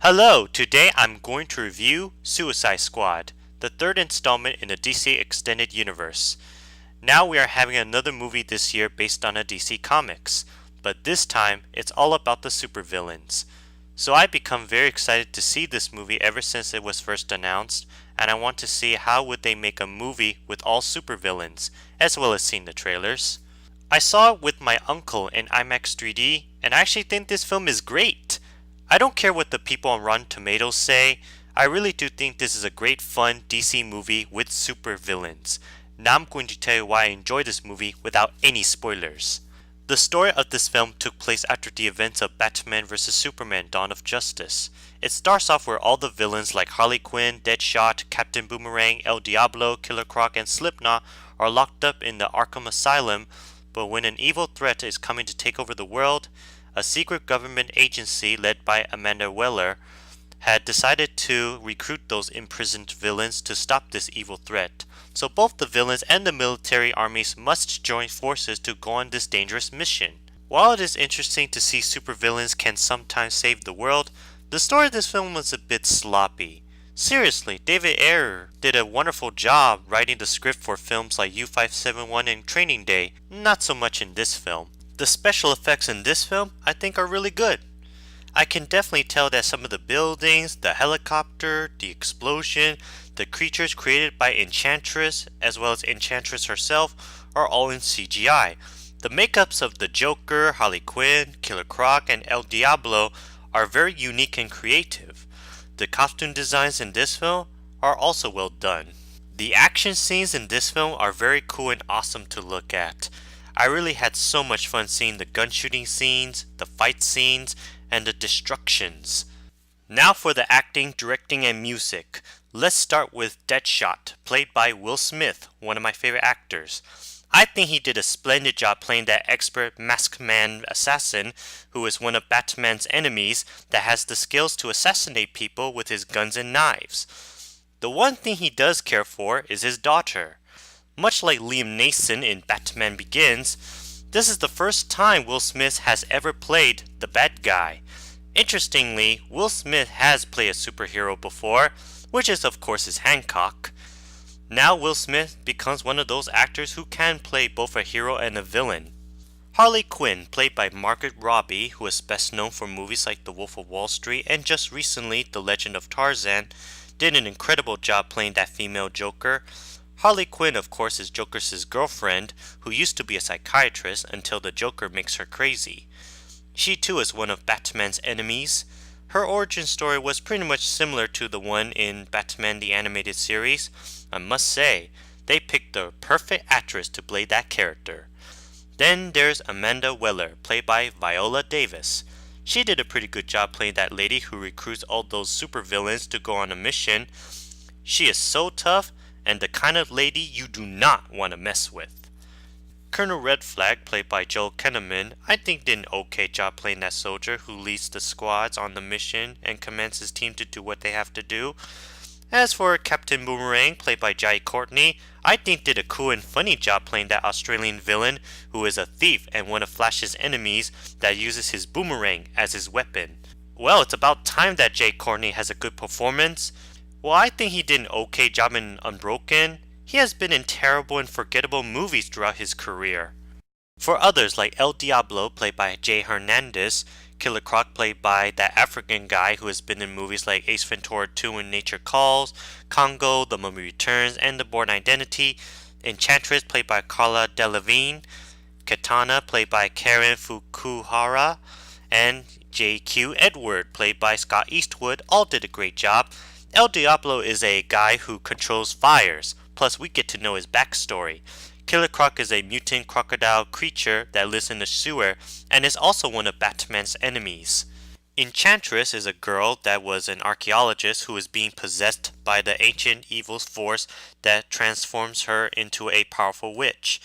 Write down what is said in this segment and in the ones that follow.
Hello, today I'm going to review Suicide Squad, the third installment in the DC Extended Universe. Now we are having another movie this year based on a DC Comics, but this time it's all about the supervillains. So I've become very excited to see this movie ever since it was first announced, and I want to see how would they make a movie with all supervillains, as well as seeing the trailers. I saw it with my uncle in IMAX 3D, and I actually think this film is great. I don't care what the people on Rotten Tomatoes say, I really do think this is a great fun DC movie with supervillains. Now I'm going to tell you why I enjoy this movie without any spoilers. The story of this film took place after the events of Batman vs Superman Dawn of Justice. It starts off where all the villains like Harley Quinn, Deadshot, Captain Boomerang, El Diablo, Killer Croc, and Slipknot are locked up in the Arkham Asylum, but when an evil threat is coming to take over the world, a secret government agency led by Amanda Weller had decided to recruit those imprisoned villains to stop this evil threat. So both the villains and the military armies must join forces to go on this dangerous mission. While it is interesting to see supervillains can sometimes save the world, the story of this film was a bit sloppy. Seriously, David Ayer did a wonderful job writing the script for films like U-571 and Training Day, not so much in this film. The special effects in this film, I think, are really good. I can definitely tell that some of the buildings, the helicopter, the explosion, the creatures created by Enchantress, as well as Enchantress herself, are all in CGI. The makeups of the Joker, Harley Quinn, Killer Croc, and El Diablo are very unique and creative. The costume designs in this film are also well done. The action scenes in this film are very cool and awesome to look at. I really had so much fun seeing the gun shooting scenes, the fight scenes, and the destructions. Now for the acting, directing, and music. Let's start with Deadshot, played by Will Smith, one of my favorite actors. I think he did a splendid job playing that expert masked man assassin who is one of Batman's enemies that has the skills to assassinate people with his guns and knives. The one thing he does care for is his daughter. Much like Liam Neeson in Batman Begins, this is the first time Will Smith has ever played the bad guy. Interestingly, Will Smith has played a superhero before, which is of course his Hancock. Now Will Smith becomes one of those actors who can play both a hero and a villain. Harley Quinn, played by Margaret Robbie, who is best known for movies like The Wolf of Wall Street and just recently The Legend of Tarzan, did an incredible job playing that female Joker. Harley Quinn, of course, is Joker's girlfriend, who used to be a psychiatrist until the Joker makes her crazy. She too is one of Batman's enemies. Her origin story was pretty much similar to the one in Batman the Animated Series. I must say, they picked the perfect actress to play that character. Then there's Amanda Weller, played by Viola Davis. She did a pretty good job playing that lady who recruits all those supervillains to go on a mission. She is so tough and the kind of lady you do not want to mess with. Colonel Red Flag, played by Joel Kinnaman, I think did an okay job playing that soldier who leads the squads on the mission and commands his team to do what they have to do. As for Captain Boomerang, played by Jai Courtney, I think did a cool and funny job playing that Australian villain who is a thief and one of Flash's enemies that uses his boomerang as his weapon. Well, it's about time that Jai Courtney has a good performance. Well, I think he did an okay job in Unbroken. He has been in terrible and forgettable movies throughout his career. For others like El Diablo, played by Jay Hernandez, Killer Croc, played by that African guy who has been in movies like Ace Ventura 2 When Nature Calls, Congo, The Mummy Returns, and The Bourne Identity, Enchantress, played by Carla Delevingne, Katana, played by Karen Fukuhara, and J.Q. Edward, played by Scott Eastwood, all did a great job. El Diablo is a guy who controls fires, plus we get to know his backstory. Killer Croc is a mutant crocodile creature that lives in the sewer and is also one of Batman's enemies. Enchantress is a girl that was an archaeologist who is being possessed by the ancient evil force that transforms her into a powerful witch.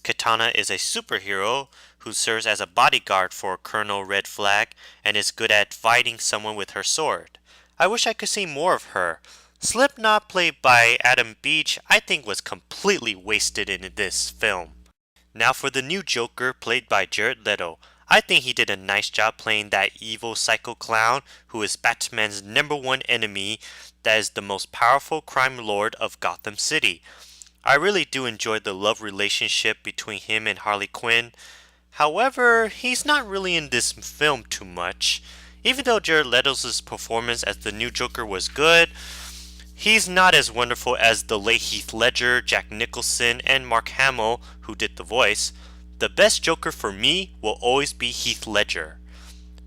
Katana is a superhero who serves as a bodyguard for Colonel Red Flag and is good at fighting someone with her sword. I wish I could see more of her. Slipknot, played by Adam Beach, I think was completely wasted in this film. Now for the new Joker, played by Jared Leto. I think he did a nice job playing that evil psycho clown who is Batman's #1 enemy that is the most powerful crime lord of Gotham City. I really do enjoy the love relationship between him and Harley Quinn. However, he's not really in this film too much. Even though Jared Leto's performance as the new Joker was good, he's not as wonderful as the late Heath Ledger, Jack Nicholson, and Mark Hamill, who did the voice. The best Joker for me will always be Heath Ledger.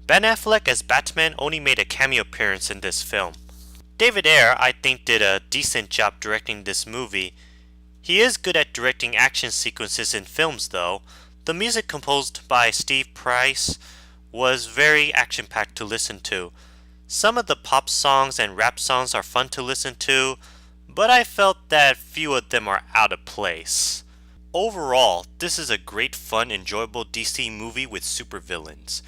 Ben Affleck as Batman only made a cameo appearance in this film. David Ayer, I think, did a decent job directing this movie. He is good at directing action sequences in films though. The music composed by Steve Price was very action-packed to listen to. Some of the pop songs and rap songs are fun to listen to, but I felt that few of them are out of place. Overall, this is a great fun, enjoyable DC movie with supervillains.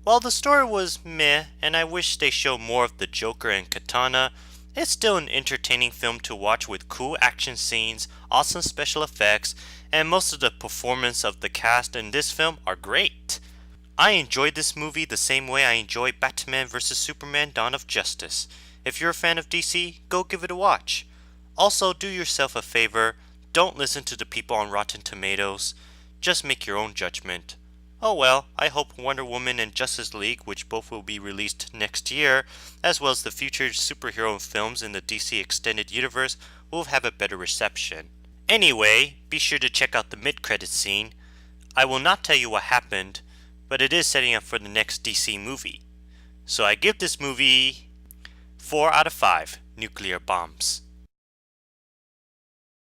While the story was meh and I wish they showed more of the Joker and Katana, it's still an entertaining film to watch with cool action scenes, awesome special effects, and most of the performance of the cast in this film are great. I enjoyed this movie the same way I enjoyed Batman vs Superman Dawn of Justice. If you're a fan of DC, go give it a watch. Also, do yourself a favor, don't listen to the people on Rotten Tomatoes, just make your own judgment. Oh well, I hope Wonder Woman and Justice League, which both will be released next year, as well as the future superhero films in the DC Extended Universe, will have a better reception. Anyway, be sure to check out the mid-credit scene. I will not tell you what happened, but it is setting up for the next DC movie. So I give this movie 4 out of 5 nuclear bombs.